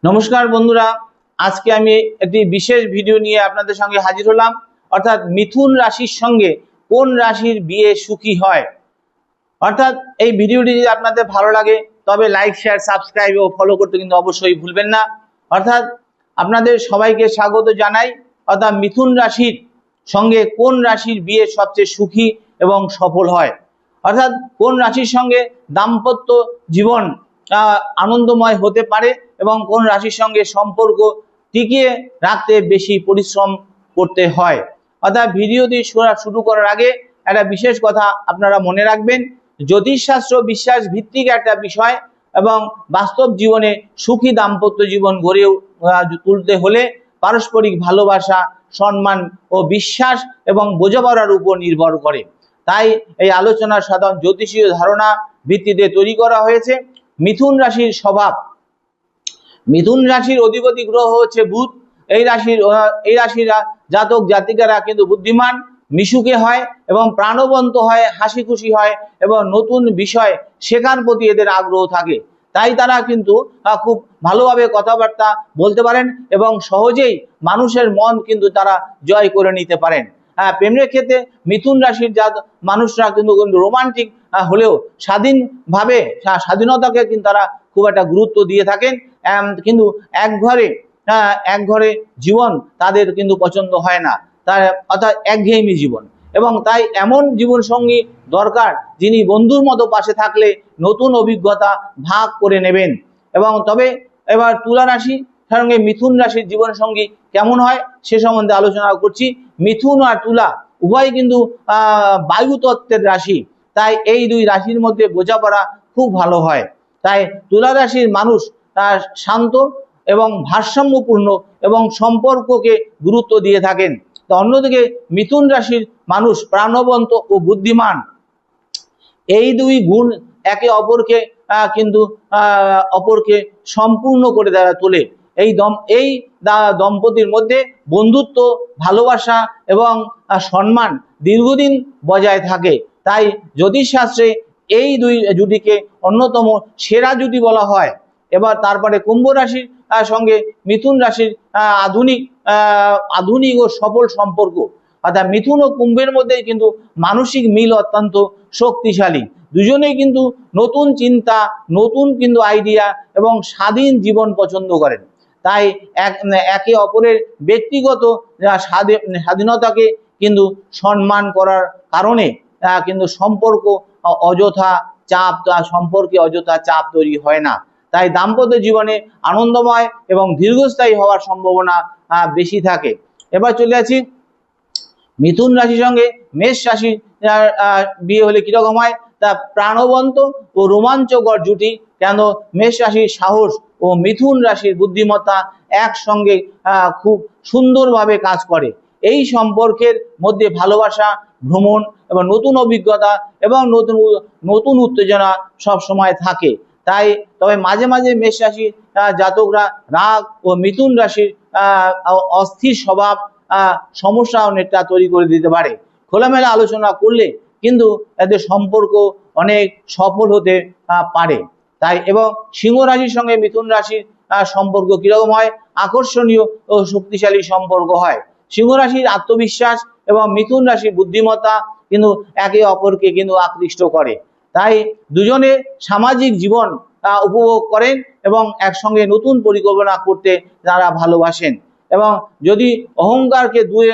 নমস্কার বন্ধুরা, আজকে আমি একটি বিশেষ ভিডিও নিয়ে আপনাদের সঙ্গে হাজির হলাম। অর্থাৎ মিথুন রাশির সঙ্গে কোন রাশির বিয়ে সুখী হয়। অর্থাৎ এই ভিডিওটি যদি আপনাদের ভালো লাগে তবে লাইক, শেয়ার, সাবস্ক্রাইব ও ফলো করতে কিন্তু অবশ্যই ভুলবেন না। অর্থাৎ আপনাদের সবাইকে স্বাগত জানাই। অর্থাৎ মিথুন রাশির সঙ্গে কোন রাশির বিয়ে সবচেয়ে সুখী এবং সফল হয়। অর্থাৎ কোন রাশির সঙ্গে দাম্পত্য জীবন আনন্দময় হতে পারে এবং কোন রাশির সঙ্গে সম্পর্ক টিকিয়ে রাখতে বেশি পরিশ্রম করতে হয়। অর্থাৎ ভিডিওটি শুরু করার আগে একটা বিশেষ কথা আপনারা মনে রাখবেন। জ্যোতিষশাস্ত্র বিশ্বাস ভিত্তিক একটা বিষয় এবং বাস্তব জীবনে সুখী দাম্পত্য জীবন গড়ে তুলতে হলে পারস্পরিক ভালোবাসা, সম্মান ও বিশ্বাস এবং বোঝাপড়ার উপর নির্ভর করে। তাই এই আলোচনা সাধারণ জ্যোতিষীয় ধারণা ভিত্তিতে তৈরি করা হয়েছে। মিথুন রাশির স্বভাব। মিথুন রাশির অধিপতি গ্রহ হচ্ছে বুধ। এই রাশির জাতক জাতিকারা কিন্তু বুদ্ধিমান, মিশুকে হয় এবং প্রাণবন্ত হয়, হাসি খুশি হয় এবং নতুন বিষয় শেখার প্রতি এদের আগ্রহ থাকে। তাই তারা কিন্তু খুব ভালোভাবে কথাবার্তা বলতে পারেন এবং সহজেই মানুষের মন কিন্তু তারা জয় করে নিতে পারেন। প্রেমের ক্ষেত্রে মিথুন রাশির মানুষরা কিন্তু রোমান্টিক হলেও স্বাধীনতাকে কিন্তু তারা খুব একটা গুরুত্ব দিয়ে থাকেন। কিন্তু এক ঘরে জীবন তাদের কিন্তু পছন্দ হয় না, অর্থাৎ একঘেয়েমি জীবন। এবং তাই এমন জীবন সঙ্গী দরকার যিনি বন্ধুর মতো পাশে থাকলে নতুন অভিজ্ঞতা ভাগ করে নেবেন। এবং তবে এবার তুলা রাশি সঙ্গে মিথুন রাশির জীবন সঙ্গী কেমন হয় সে সম্বন্ধে আলোচনা করছি। মিথুন আর তুলা উভয় কিন্তু বায়ু তত্ত্বের রাশি, তাই এই দুই রাশির মধ্যে বোঝাপড়া খুব ভালো হয়। তাই তুলা রাশির মানুষ শান্ত এবং ভারসাম্যপূর্ণ এবং সম্পর্ককে গুরুত্ব দিয়ে থাকেন। তো অন্যদিকে মিথুন রাশির মানুষ প্রাণবন্ত ও বুদ্ধিমান। এই দুই গুণ একে অপরকে সম্পূর্ণ করে তোলে। এই দম্পতির মধ্যে বন্ধুত্ব, ভালোবাসা এবং সম্মান দীর্ঘদিন বজায় থাকে। তাই জ্যোতিষশাস্ত্রে এই দুই জুটিকে অন্যতম সেরা জুটি বলা হয়। এবার তারপরে কুম্ভ রাশির সঙ্গে মিথুন রাশির আধুনিক ও সফল সম্পর্ক। অর্থাৎ মিথুন ও কুম্ভের মধ্যে কিন্তু মানসিক মিল অত্যন্ত শক্তিশালী। দুজনেই কিন্তু নতুন চিন্তা, নতুন কিন্তু আইডিয়া এবং স্বাধীন জীবন পছন্দ করেন। তাই একে অপরের ব্যক্তিগত স্বাধীনতাকে কিন্তু সম্মান করার কারণে কিন্তু সম্পর্কে অযথা চাপ তৈরি হয় না। তাই দাম্পত্য জীবনে আনন্দময় এবং দীর্ঘস্থায়ী হওয়ার সম্ভাবনা বেশি থাকে। এবার চলে আসি মিথুন রাশির সঙ্গে মেষ রাশির বিয়ে হলে কিরকম হয়। তা প্রাণবন্ত ও রোমাঞ্চকর জুটি। কেন? মেষ রাশির সাহস ও মিথুন রাশির বুদ্ধিমত্তা একসঙ্গে খুব সুন্দরভাবে কাজ করে। এই সম্পর্কের মধ্যে ভালোবাসা, ভ্রমণ এবং নতুন অভিজ্ঞতা এবং নতুন উত্তেজনা সব সময় থাকে। তবে মাঝে মাঝে মেষ রাশির জাতকরা রাগ ও মিথুন রাশির অস্থির স্বভাব সমস্যা অনেকটা তৈরি করে দিতে পারে। খোলামেলা আলোচনা করলে কিন্তু এদের সম্পর্ক অনেক সফল হতে পারে। এবং সিংহ রাশির সঙ্গে মিথুন রাশির সম্পর্ক কিরকম হয়? আকর্ষণীয় ও শক্তিশালী সম্পর্ক হয়। সিংহ রাশির আত্মবিশ্বাস এবং মিথুন রাশির বুদ্ধিমত্তা কিন্তু একে অপরকে কিন্তু আকৃষ্ট করে। তাই দুজনে সামাজিক জীবন উপভোগ করেন এবং একসঙ্গে নতুন পরিকল্পনা করতে তারা ভালোবাসেন। এবং যদি অহংকারকে দূরে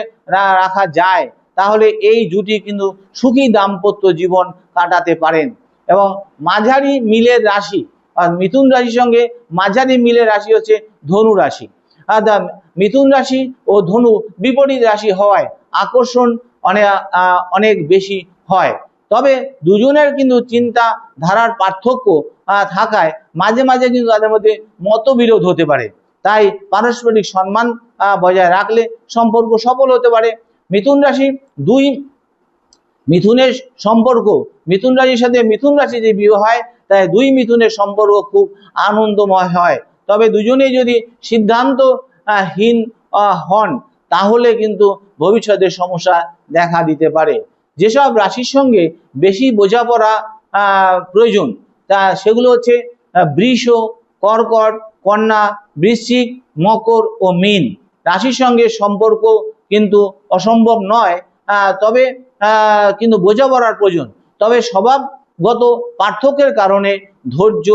রাখা যায় তাহলে এই জুটি কিন্তু সুখী দাম্পত্য জীবন কাটাতে পারেন। এবং মাঝারি মিলের রাশি, মিথুন রাশির সঙ্গে মাঝারি মিলের রাশি হচ্ছে ধনু রাশি। মিথুন রাশি ও ধনু বিপরীত রাশি হওয়ায় আকর্ষণ অনেক বেশি হয়। তবে দুজনের কিন্তু চিন্তা ধারার পার্থক্য থাকায় মাঝে মাঝে কিন্তু তাদের মধ্যে মতবিরোধ হতে পারে। তাই পারস্পরিক সম্মান বজায় রাখলে সম্পর্ক সফল হতে পারে। মিথুন রাশির সাথে মিথুন রাশি যে বিয়ে হয় তাই দুই মিথুনের সম্পর্ক খুব আনন্দময় হয়। তবে দুজনেই যদি সিদ্ধান্তহীন হন তাহলে কিন্তু ভবিষ্যতে সমস্যা দেখা দিতে পারে। যেসব রাশির সঙ্গে বেশি বোঝাপড়া প্রয়োজন সেগুলো হচ্ছে বৃষ, কর্কট, কন্যা, বৃশ্চিক, মকর ও মীন রাশির সঙ্গে সম্পর্ক কিন্তু অসম্ভব নয়, তবে কিন্তু বোঝাপড়ার প্রয়োজন। তবে স্বভাবগত পার্থক্যের কারণে ধৈর্য,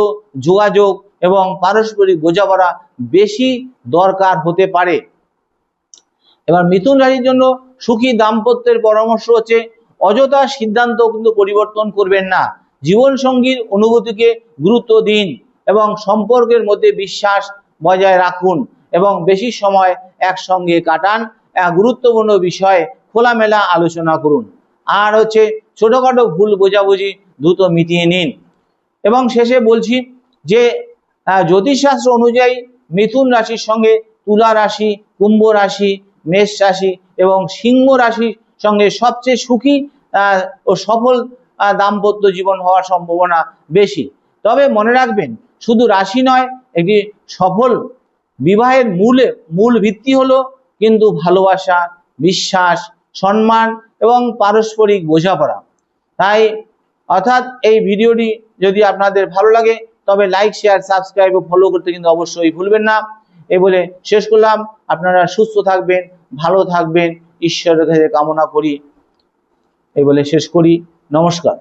যোগাযোগ এবং পারস্পরিক বোঝাপড়া বেশি দরকার হতে পারে। এবার মিথুন রাশির জন্য সুখী দাম্পত্যের পরামর্শ হচ্ছে অযথা সিদ্ধান্ত কিন্তু পরিবর্তন করবেন না। জীবন সঙ্গীর অনুভূতিকে গুরুত্ব দিন এবং সম্পর্কের মধ্যে বিশ্বাস বজায় রাখুন এবং বেশি সময় একসঙ্গে কাটান। গুরুত্বপূর্ণ বিষয়ে খোলামেলা আলোচনা করুন। আর হচ্ছে ছোটখাটো ভুল বোঝাবুঝি দ্রুত মিটিয়ে নিন। এবং শেষে বলছি যে জ্যোতিষশাস্ত্র অনুযায়ী মিথুন রাশির সঙ্গে তুলা রাশি, কুম্ভ রাশি, মেষ রাশি এবং সিংহ রাশির সঙ্গে সবচেয়ে সুখী ও সফল দাম্পত্য জীবন হওয়ার সম্ভাবনা বেশি। তবে মনে রাখবেন, শুধু রাশি নয়, একটি সফল বিবাহের মূল ভিত্তি হলো কিন্তু ভালোবাসা, বিশ্বাস, সম্মান এবং পারস্পরিক বোঝাপড়া। তাই অর্থাৎ এই ভিডিওটি যদি আপনাদের ভালো লাগে তবে লাইক, শেয়ার, সাবস্ক্রাইব ও ফলো করতে কিন্তু অবশ্যই ভুলবেন না। এই বলে শেষ করলাম। আপনারা সুস্থ থাকবেন, ভালো থাকবেন, ঈশ্বরের কাছে কামনা করি। এই বলে শেষ করি। নমস্কার।